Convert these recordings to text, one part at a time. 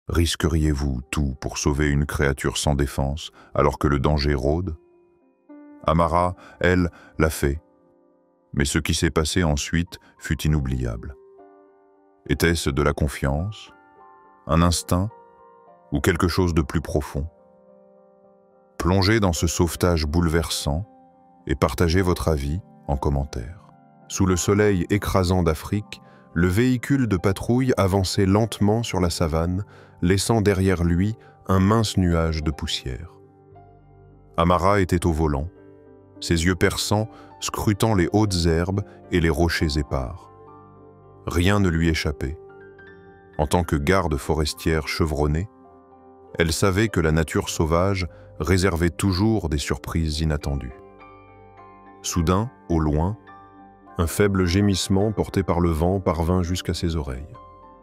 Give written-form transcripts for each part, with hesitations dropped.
Risqueriez-vous tout pour sauver une créature sans défense alors que le danger rôde? Amara, elle, l'a fait. Mais ce qui s'est passé ensuite fut inoubliable. Était-ce de la confiance, un instinct ou quelque chose de plus profond? Plongez dans ce sauvetage bouleversant et partagez votre avis en commentaire. Sous le soleil écrasant d'Afrique, le véhicule de patrouille avançait lentement sur la savane, laissant derrière lui un mince nuage de poussière. Amara était au volant, ses yeux perçants scrutant les hautes herbes et les rochers épars. Rien ne lui échappait. En tant que garde forestière chevronnée, elle savait que la nature sauvage réservait toujours des surprises inattendues. Soudain, au loin, un faible gémissement porté par le vent parvint jusqu'à ses oreilles.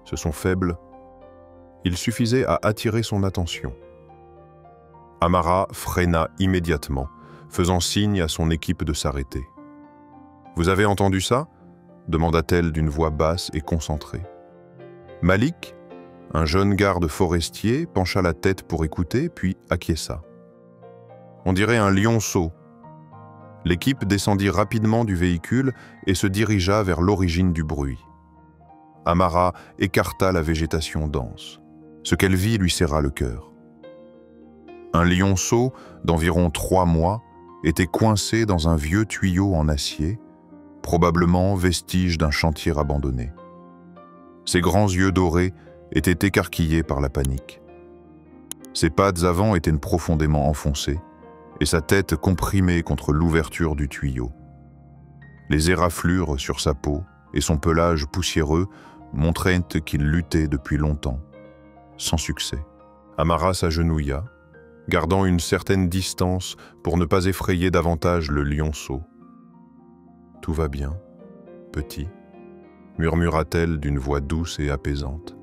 Ce son faible, il suffisait à attirer son attention. Amara freina immédiatement, faisant signe à son équipe de s'arrêter. « Vous avez entendu ça ?» demanda-t-elle d'une voix basse et concentrée. Malik, un jeune garde forestier, pencha la tête pour écouter, puis acquiesça. On dirait un lionceau. L'équipe descendit rapidement du véhicule et se dirigea vers l'origine du bruit. Amara écarta la végétation dense. Ce qu'elle vit lui serra le cœur. Un lionceau d'environ 3 mois était coincé dans un vieux tuyau en acier, probablement vestige d'un chantier abandonné. Ses grands yeux dorés étaient écarquillés par la panique. Ses pattes avant étaient profondément enfoncées et sa tête comprimée contre l'ouverture du tuyau. Les éraflures sur sa peau et son pelage poussiéreux montraient qu'il luttait depuis longtemps, sans succès. Amara s'agenouilla, gardant une certaine distance pour ne pas effrayer davantage le lionceau. « Tout va bien, petit », murmura-t-elle d'une voix douce et apaisante.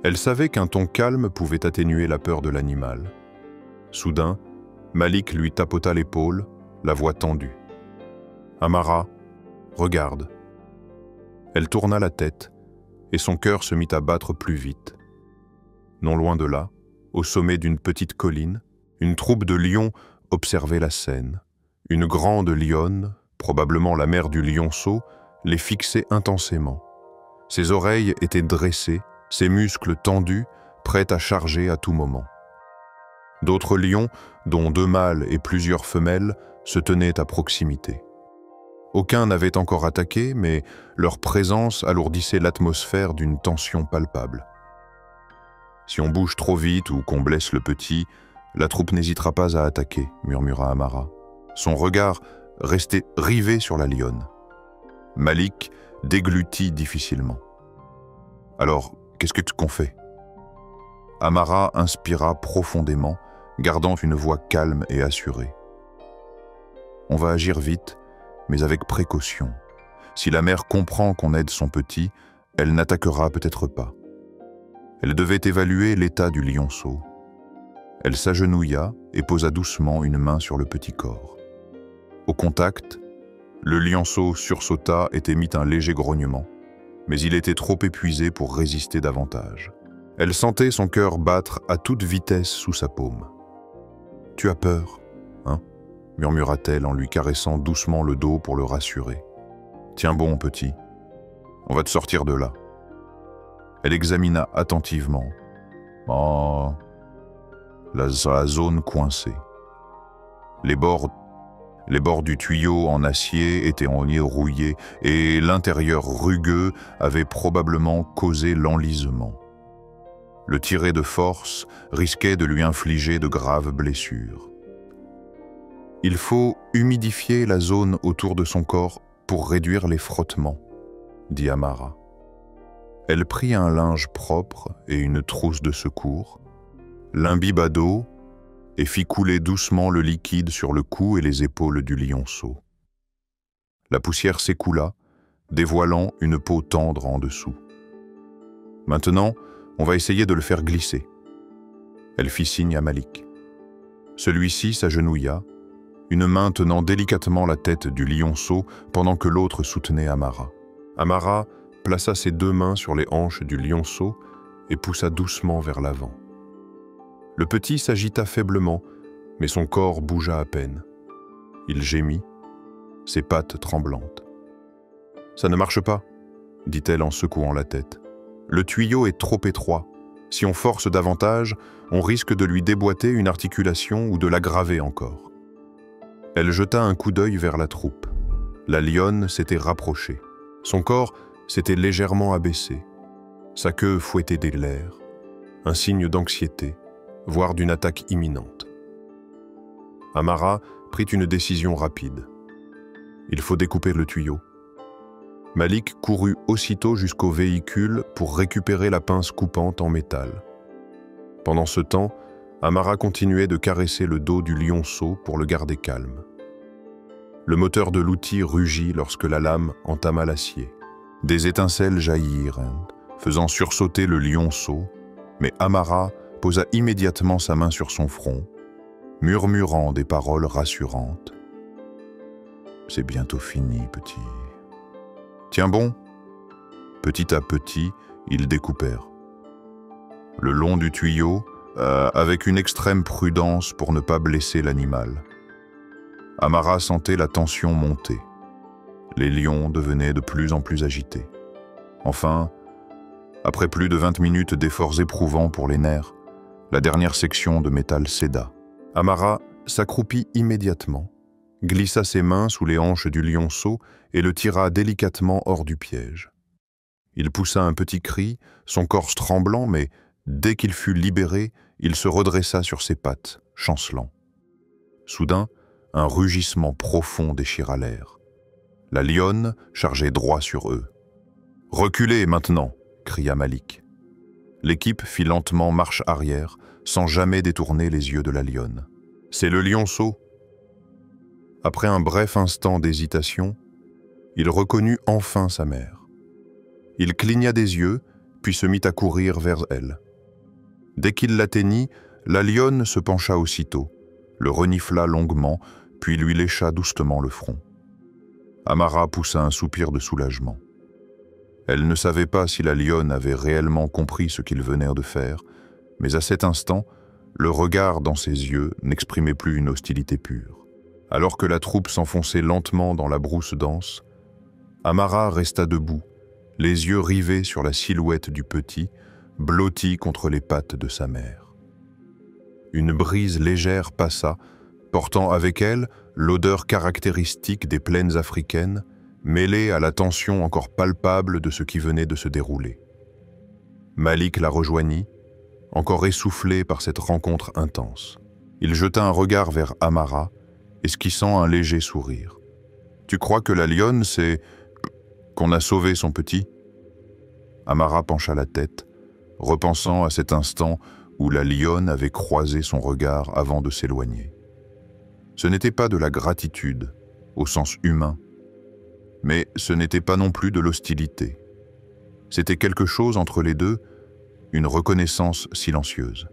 Elle savait qu'un ton calme pouvait atténuer la peur de l'animal. Soudain, Malik lui tapota l'épaule, la voix tendue. « Amara, regarde. » Elle tourna la tête et son cœur se mit à battre plus vite. Non loin de là, au sommet d'une petite colline, une troupe de lions observait la scène. Une grande lionne, probablement la mère du lionceau, les fixait intensément. Ses oreilles étaient dressées, ses muscles tendus, prêts à charger à tout moment. D'autres lions, dont 2 mâles et plusieurs femelles, se tenaient à proximité. Aucun n'avait encore attaqué, mais leur présence alourdissait l'atmosphère d'une tension palpable. Si on bouge trop vite ou qu'on blesse le petit, la troupe n'hésitera pas à attaquer, murmura Amara. Son regard restait rivé sur la lionne. Malik déglutit difficilement. « Alors, qu'est-ce qu'on fait ?» Amara inspira profondément, gardant une voix calme et assurée. « On va agir vite, mais avec précaution. Si la mère comprend qu'on aide son petit, elle n'attaquera peut-être pas. » Elle devait évaluer l'état du lionceau. Elle s'agenouilla et posa doucement une main sur le petit corps. Au contact, le lionceau sursauta et émit un léger grognement, mais il était trop épuisé pour résister davantage. Elle sentait son cœur battre à toute vitesse sous sa paume. « Tu as peur, hein ?» murmura-t-elle en lui caressant doucement le dos pour le rassurer. « Tiens bon, petit, on va te sortir de là. » Elle examina attentivement. Oh, la zone coincée. Les bords du tuyau en acier étaient rouillés et l'intérieur rugueux avait probablement causé l'enlisement. Le tirer de force risquait de lui infliger de graves blessures. Il faut humidifier la zone autour de son corps pour réduire les frottements, dit Amara. Elle prit un linge propre et une trousse de secours, l'imbiba d'eau et fit couler doucement le liquide sur le cou et les épaules du lionceau. La poussière s'écoula, dévoilant une peau tendre en dessous. Maintenant, on va essayer de le faire glisser. Elle fit signe à Malik. Celui-ci s'agenouilla, une main tenant délicatement la tête du lionceau pendant que l'autre soutenait Amara. Amara plaça ses 2 mains sur les hanches du lionceau et poussa doucement vers l'avant. Le petit s'agita faiblement, mais son corps bougea à peine. Il gémit, ses pattes tremblantes. « Ça ne marche pas », dit-elle en secouant la tête. « Le tuyau est trop étroit. Si on force davantage, on risque de lui déboîter une articulation ou de l'aggraver encore. » Elle jeta un coup d'œil vers la troupe. La lionne s'était rapprochée. Son corps s'était légèrement abaissé. Sa queue fouettait des lairs, un signe d'anxiété, voire d'une attaque imminente. Amara prit une décision rapide. Il faut découper le tuyau. Malik courut aussitôt jusqu'au véhicule pour récupérer la pince coupante en métal. Pendant ce temps, Amara continuait de caresser le dos du lionceau pour le garder calme. Le moteur de l'outil rugit lorsque la lame entama l'acier. Des étincelles jaillirent, faisant sursauter le lionceau, mais Amara posa immédiatement sa main sur son front, murmurant des paroles rassurantes. « C'est bientôt fini, petit. » « Tiens bon !» Petit à petit, ils découpèrent. Le long du tuyau, avec une extrême prudence pour ne pas blesser l'animal. Amara sentait la tension monter. Les lions devenaient de plus en plus agités. Enfin, après plus de 20 minutes d'efforts éprouvants pour les nerfs, la dernière section de métal céda. Amara s'accroupit immédiatement, glissa ses mains sous les hanches du lionceau et le tira délicatement hors du piège. Il poussa un petit cri, son corps tremblant, mais dès qu'il fut libéré, il se redressa sur ses pattes, chancelant. Soudain, un rugissement profond déchira l'air. La lionne chargeait droit sur eux. « Reculez maintenant !» cria Malik. L'équipe fit lentement marche arrière, sans jamais détourner les yeux de la lionne. « C'est le lionceau !» Après un bref instant d'hésitation, il reconnut enfin sa mère. Il cligna des yeux, puis se mit à courir vers elle. Dès qu'il l'atteignit, la lionne se pencha aussitôt, le renifla longuement, puis lui lécha doucement le front. Amara poussa un soupir de soulagement. Elle ne savait pas si la lionne avait réellement compris ce qu'ils venaient de faire, mais à cet instant, le regard dans ses yeux n'exprimait plus une hostilité pure. Alors que la troupe s'enfonçait lentement dans la brousse dense, Amara resta debout, les yeux rivés sur la silhouette du petit, blotti contre les pattes de sa mère. Une brise légère passa, portant avec elle l'odeur caractéristique des plaines africaines, mêlée à la tension encore palpable de ce qui venait de se dérouler. Malik la rejoignit, encore essoufflé par cette rencontre intense. Il jeta un regard vers Amara, esquissant un léger sourire. « Tu crois que la lionne, c'est qu'on a sauvé son petit ?» Amara pencha la tête, repensant à cet instant où la lionne avait croisé son regard avant de s'éloigner. Ce n'était pas de la gratitude, au sens humain, mais ce n'était pas non plus de l'hostilité. C'était quelque chose entre les deux, une reconnaissance silencieuse.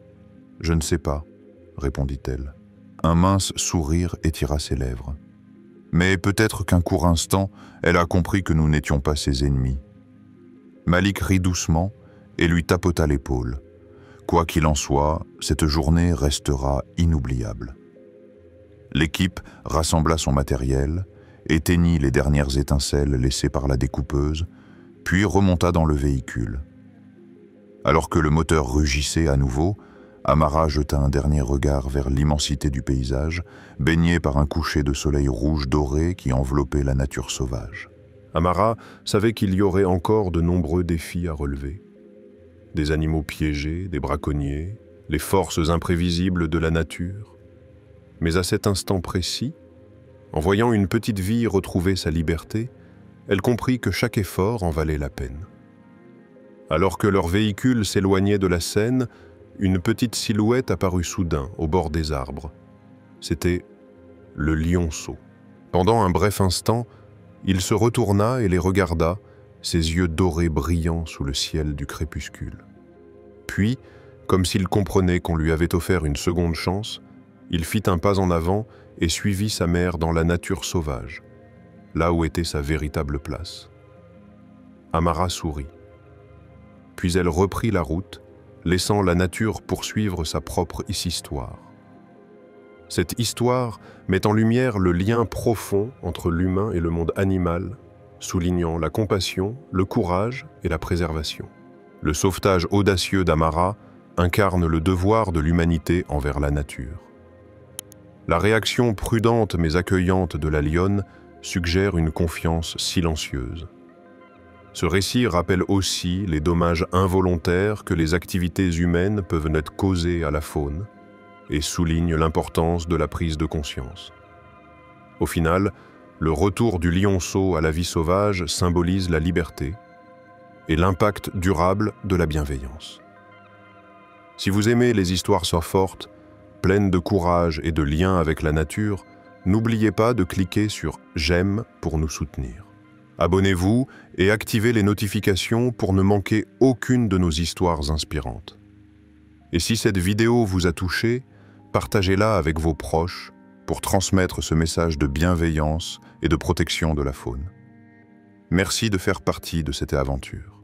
« Je ne sais pas, » répondit-elle. Un mince sourire étira ses lèvres. Mais peut-être qu'un court instant, elle a compris que nous n'étions pas ses ennemis. Malik rit doucement et lui tapota l'épaule. Quoi qu'il en soit, cette journée restera inoubliable. L'équipe rassembla son matériel, éteignit les dernières étincelles laissées par la découpeuse, puis remonta dans le véhicule. Alors que le moteur rugissait à nouveau, Amara jeta un dernier regard vers l'immensité du paysage, baigné par un coucher de soleil rouge doré qui enveloppait la nature sauvage. Amara savait qu'il y aurait encore de nombreux défis à relever. Des animaux piégés, des braconniers, les forces imprévisibles de la nature. Mais à cet instant précis, en voyant une petite vie retrouver sa liberté, elle comprit que chaque effort en valait la peine. Alors que leur véhicule s'éloignait de la scène, une petite silhouette apparut soudain au bord des arbres. C'était le lionceau. Pendant un bref instant, il se retourna et les regarda, ses yeux dorés brillants sous le ciel du crépuscule. Puis, comme s'il comprenait qu'on lui avait offert une seconde chance, il fit un pas en avant et suivit sa mère dans la nature sauvage, là où était sa véritable place. Amara sourit. puis elle reprit la route, laissant la nature poursuivre sa propre histoire. Cette histoire met en lumière le lien profond entre l'humain et le monde animal, soulignant la compassion, le courage et la préservation. Le sauvetage audacieux d'Amara incarne le devoir de l'humanité envers la nature. La réaction prudente mais accueillante de la lionne suggère une confiance silencieuse. Ce récit rappelle aussi les dommages involontaires que les activités humaines peuvent n'être causées à la faune et souligne l'importance de la prise de conscience. Au final, le retour du lionceau à la vie sauvage symbolise la liberté et l'impact durable de la bienveillance. Si vous aimez les histoires fortes, pleines de courage et de lien avec la nature, n'oubliez pas de cliquer sur « J'aime » pour nous soutenir. Abonnez-vous et activez les notifications pour ne manquer aucune de nos histoires inspirantes. Et si cette vidéo vous a touché, partagez-la avec vos proches pour transmettre ce message de bienveillance et de protection de la faune. Merci de faire partie de cette aventure.